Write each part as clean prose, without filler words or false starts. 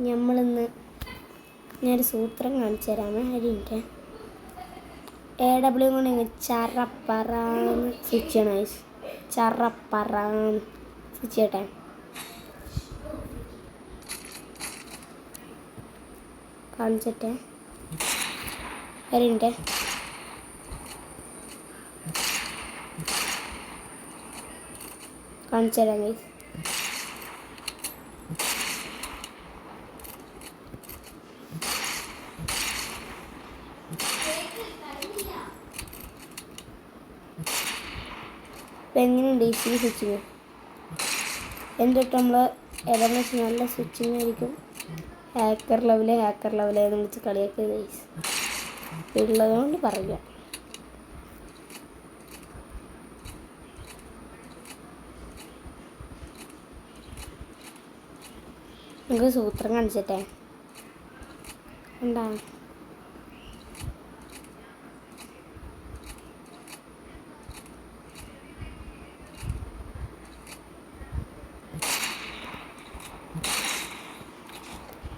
നമ്മളിന്ന് ഞാനൊരു സൂത്രം കാണിച്ചു തരാമേ. അതിൻ്റെ AW കൊണ്ട് ഇങ്ങനെ ചറപ്പറാന്ന് സ്വിച്ച് ചെയ്യണം. ചറപ്പറാന്ന് സ്വിച്ച് ചെയ്യട്ടെ. കാണിച്ചിട്ടെ അതിൻ്റെ കാണിച്ചു തരാം ഗൈസ്. ഇപ്പം എങ്ങനെയുണ്ട് ഈ സ്വിച്ചിങ്? എന്നിട്ട് നമ്മൾ ഏതെങ്കിലും വെച്ച് നല്ല സ്വിച്ചിങ് ആയിരിക്കും. ഹാക്കർ ലെവൽ എന്ന് വെച്ച് കളിയൊക്കെ ഗൈസ് ഉള്ളതുകൊണ്ട് പറയുക. നമുക്ക് സൂത്രം കാണിച്ചിട്ടെ എന്താ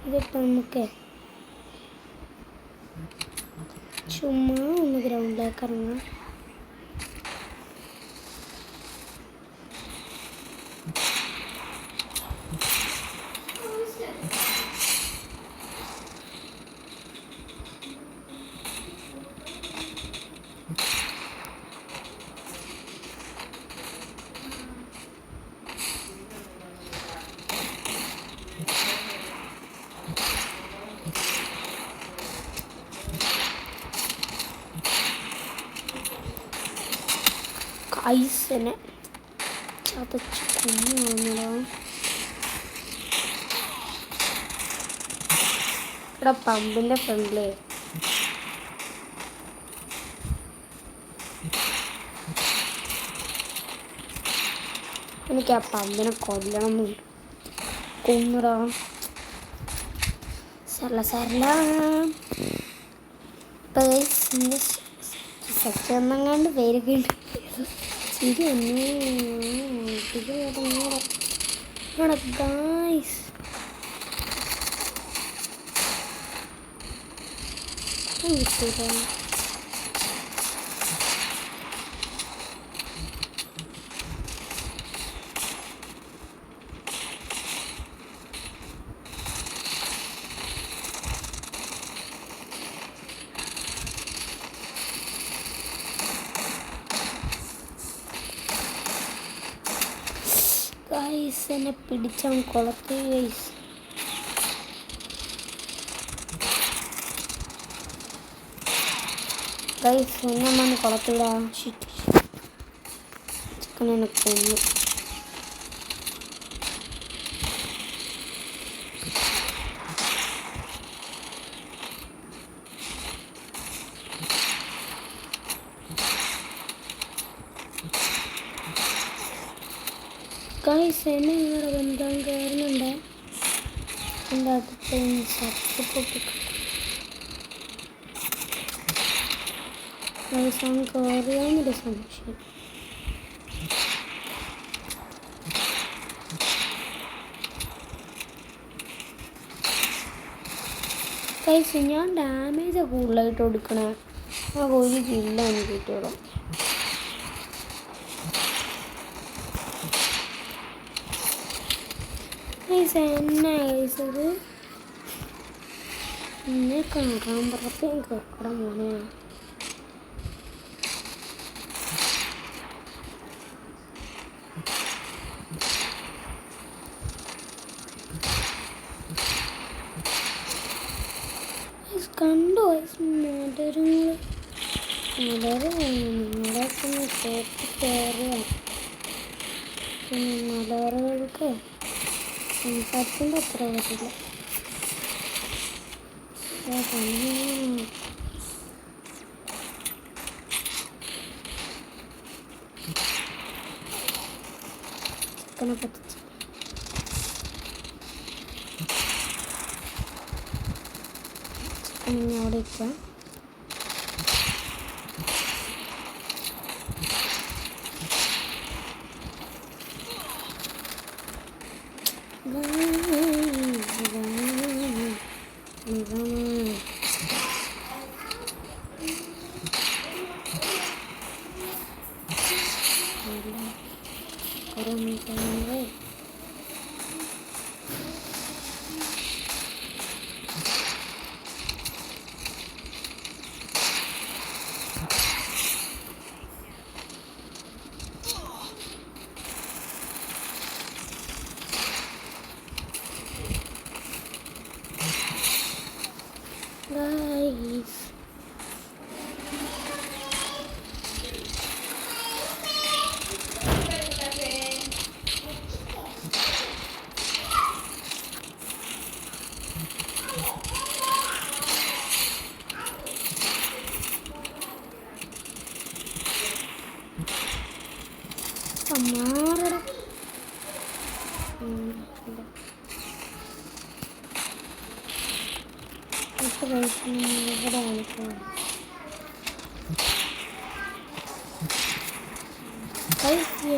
ഇതിപ്പോൾ നമുക്ക് ചുമ്മാ ഒന്ന് ഗ്രൗണ്ടിലേക്ക് ഇറങ്ങാം. ഐസിനെ ചതച്ച് കൊന്നുകളഞ്ഞടാ. ഇവിടെ പമ്പിൻ്റെ ഫ്രണ്ടിലേ എനിക്ക് ആ പമ്പിനെ കൊല്ലണമെന്നുണ്ട്. കൊന്നുടാ സരള സച്ചെന്നങ്ങാണ്ട് പേരൊക്കെ ഉണ്ട്. ശരി ഗായ്സ് ഗൈസ് എന്നെ പിടിച്ചവൻ കുളത്തി ഗൈസ്. ഗൈസ് എന്നെ കുളത്തിടാ. ചിക്കനെ കൊന്നു. ഗൈസ് എന്നെ നിങ്ങളുടെ ബന്ധം കയറുന്നുണ്ട്. എൻ്റെ അടുത്ത് ഷർട്ട് പൊട്ടിക്കും. ഗൈസ് കയറിയാന്നൊരു സംശയം. ഗൈസ് ഞാൻ ഡാമേജ് കൂടുതലായിട്ട് കൊടുക്കണേ. ആ ഒരു കില്ലാണ് കിട്ടിയോളൂ. എന്നെ ഇത് എന്നെ കാണാൻ പറഞ്ഞപ്പോൾ കേൾക്കട മോനെ. കണ്ടോ മലരങ്ങൾ നിങ്ങളൊക്കെ കേട്ട് കയറുക. മലറുകൾക്ക് സംസാരിക്കുമ്പോൾ അത്ര പറ്റില്ല. ചിക്കനെ പറ്റിച്ച് ചിക്കൻ ഇനി അവിടെ വയ്ക്കാം.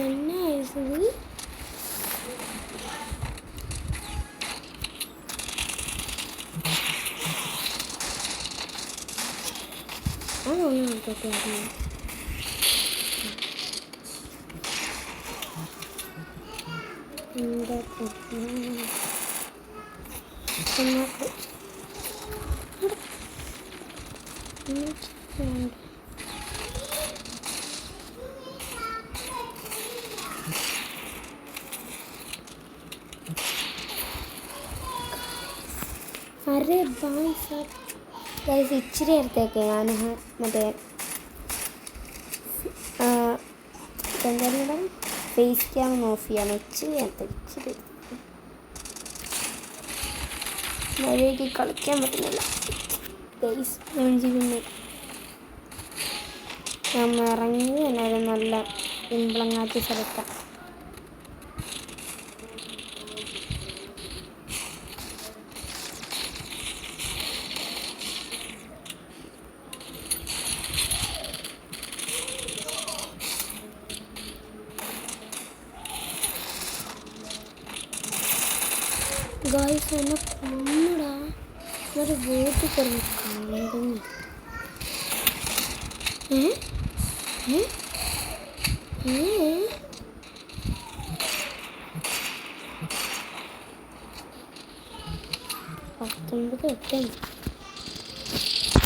என்ன இது? अरे भाई साहब गाइस इच्छिरे എടുത്തേക്ക് ഞാൻ മറ്റേ എന്തായാലും ഫേസ് ക്യാം ഓഫ് ചെയ്യാൻ ഇച്ചിരി മര്യാദയ്ക്ക് കളിക്കാൻ പറ്റുന്നില്ല ഗൈസ്. നമ്മൾ ഇറങ്ങി എന്നാലും നല്ല ഇംപ്ലങ്ങാറ്റി സ്ഥലത്താണ്. गाइस एने कोन्नड़ा मेरे वोट कर कांडूंगी हैं हैं हैं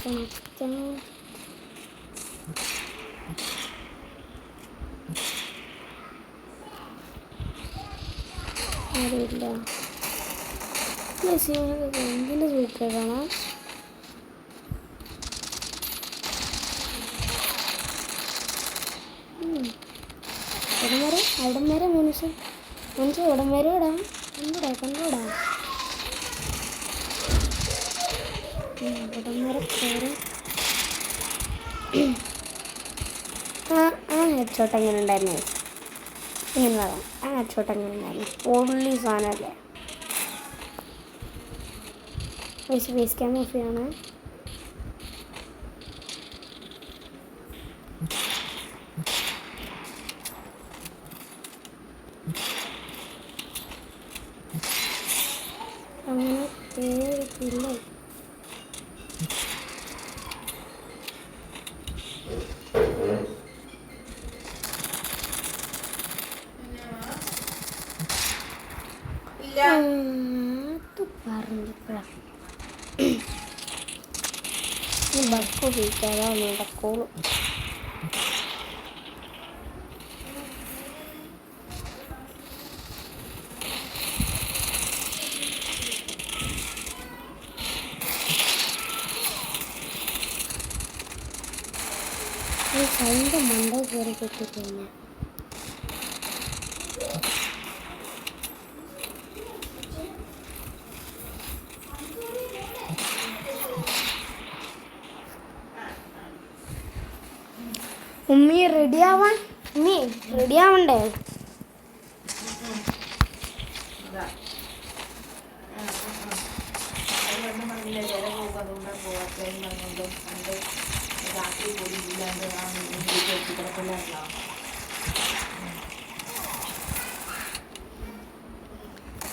19 അറിയില്ല. എന്തിൻ്റെ സൂപ്പർ കാണാം. അവിടം വരെ മനുഷ്യൻ ഇവിടം വരെ ഇടാം. കണ്ടൂടാ ഇവിടം വരെ കയറി. ആ ഹെഡ് ഷോട്ട് എങ്ങനെ ഉണ്ടായിരുന്നു? ഇങ്ങനെ പറയാം. ആ ഹെഡ് ഷോട്ട് എങ്ങനെ ഉണ്ടായിരുന്നു? പൊള്ളി സാധനമല്ലേ. ഫേസ് ക്യാം ഓഫ് ചെയ്യാണ്. അങ്ങനെ കേറിയില്ല. ബസ് ഉപയോഗിക്കാതെ നടക്കുള്ളൂ. അതിൻ്റെ മണ്ട കയറി കിട്ടിക്കഴിഞ്ഞ ഉമ്മി റെഡിയാവണ്ടേ?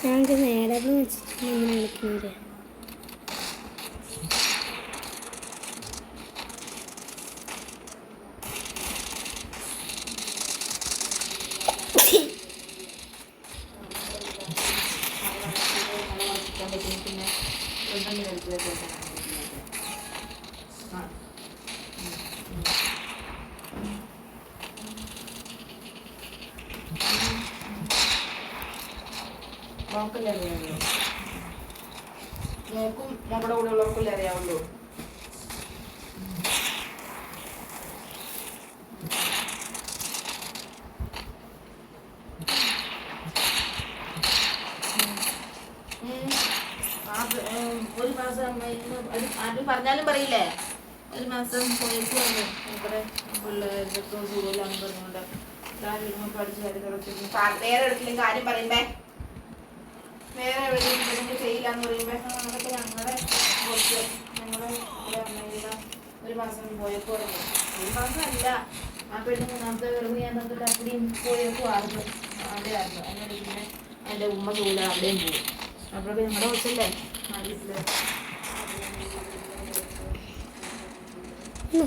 ഞങ്ങൾക്ക് നേരെ വെച്ചിട്ട് ഇങ്ങനെ വിളിക്കുന്നത്. നോക്കല്ലേ അറിയാമല്ലോ. നോക്കും നമ്മുടെ കൂടെ ഉള്ളവർക്കല്ലേ അറിയാവുള്ളൂ. ഒരു മാസം ആരും പറഞ്ഞാലും പറയില്ലേ, ഒരു മാസം പോയിട്ട് ഇവിടെ പിള്ളേർക്ക് കൂടുതലാണെന്ന് പറഞ്ഞുകൊണ്ട് എല്ലാവരും പഠിച്ചു വേറെ എടുത്തില്ലെങ്കിൽ ആരും പറയുമ്പേ വേറെ എവിടെയെങ്കിലും ചെയ്യില്ല എന്ന് പറയുമ്പോ അതൊക്കെ ഞങ്ങളുടെ കുറച്ച് ഞങ്ങൾ ഇവിടെ അമ്മയുടെ ഒരു മാസം പോയപ്പോൾ ഒരു മാസം അല്ല ആ പെണ്ണ് മൂന്നാമത്തെ വെറുതെ ഞാൻ നോക്കിയിട്ട് അപ്പടിയും പോയപ്പോൾ ആയിരുന്നു അവിടെ ആയിരുന്നു അതിനോട് പിന്നെ എൻ്റെ ഉമ്മ ചൂല അവിടെയും പോകും അപ്പോഴൊക്കെ ഞങ്ങളുടെ കൊച്ചല്ലേ ആ വീട്ടിൽ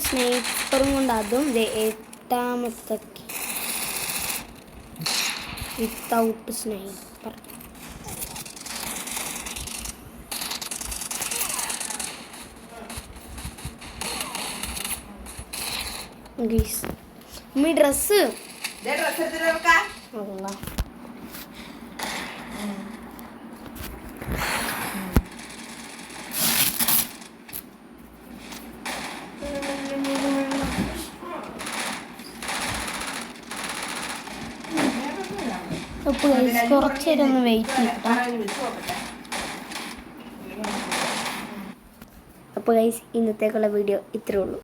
സ്നേഹിപ്പറും കൊണ്ട് അതും എട്ടാമത്തെ വിത്തൗട്ട് സ്നേഹിപ്പർ. ഉമ്മി ഡ്രസ്സ് ഡ്രസ്സ് എടുത്തിട്ട് വെക്കാം അപ്പോൾ കുറച്ച് നേരം ഒന്ന് വെയിറ്റ് ചെയ്യട്ടോ. അപ്പോൾ ഗൈസ് ഇന്നത്തേക്കുള്ള വീഡിയോ ഇത്രേ ഉള്ളൂ.